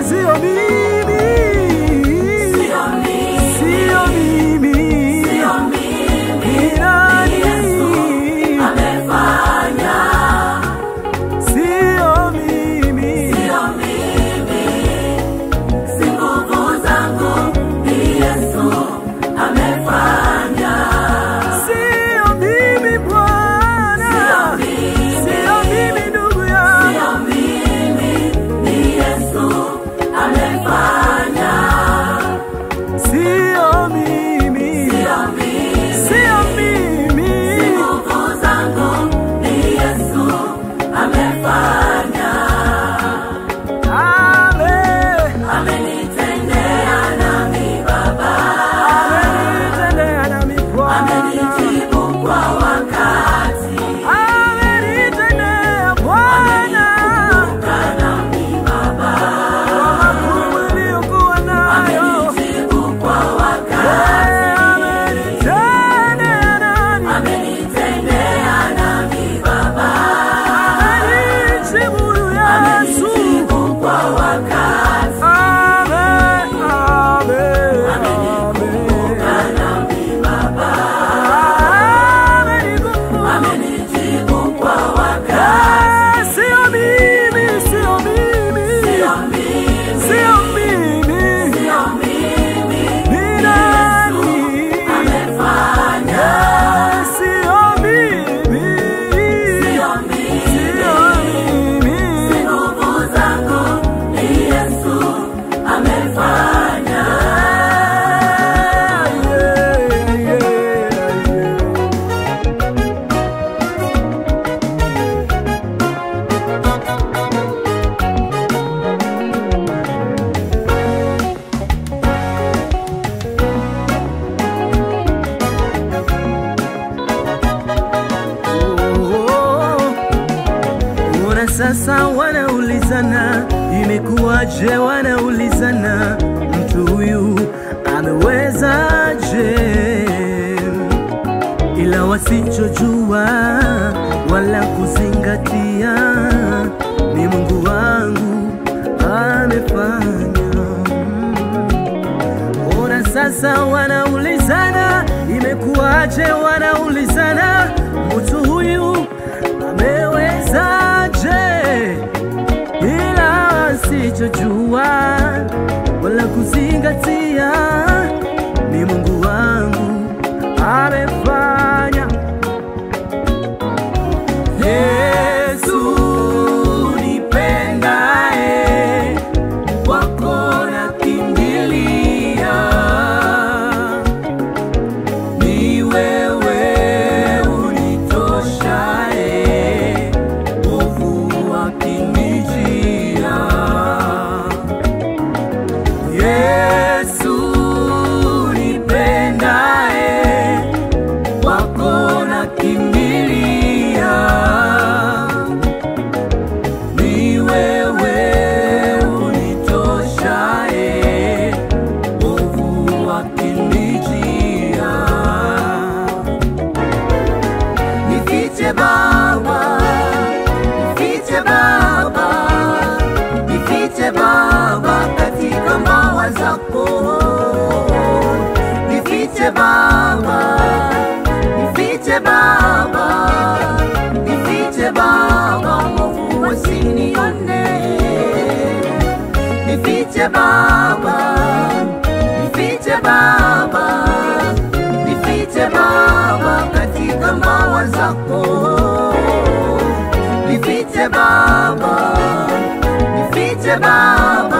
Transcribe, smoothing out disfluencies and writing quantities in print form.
sio mimi, sio mimi, ni nani amefanya? Sio mimi, si nguvu zangu, ni Yesu amefanya. sio mimi Bwana, sio mimi ndugu yangu, Ni Yesu amefanya. sio mimi, sio mimi, Nguvu zangu, ni Yesu amefanya. Amenitendea nami Baba, amenitendea nami Bwana, amenijibu kwa wakati. amenitendea Bwana, Nami Baba, kwa makuu niliyokuwa nayo, amenijibu kwa wakati. amenitendea nami, Amenitendea nami Baba, amenijibu Yesu, amenijibu kwa wakati. Nami Baba, amenijibu kwa wakati. sio mimi, sio mimi, Sio mimi, sio mimi, sio mimi, ni nani amefanya. sio mimi, Sio mimi, sio mimi, nguvu zangu, ni Yesu amefanya. Ona sasa wanaulizana, imekuwaje? Wanaulizana, mtu huyu amewezaje? Ila wasichojua wala kuzingatia, ni Mungu wangu amefanya. Ona sasa wanaulizana, imekuwaje? Wanaulizana, mtu huyu amewezaje? Ila wasichojua wala kuzingatia, ni Mungu wangu amefanya. Yesu nipendaye, kwako nakimbilia, ni wewe unitoshaye, wovu wakinijia. Yesu nipendaye, kwako nakimbilia, ni wewe unitoshaye, wovu wakinijia. Nifiche Baba, nifiche Baba, nifiche Baba katika mbawa zako. Nifiche Baba, nifiche Baba, nifiche Baba, mwovu wasinione. Nifiche Baba, nifiche Baba, nifiche Baba katika mbawa zako. Nifiche Baba, nifiche Baba,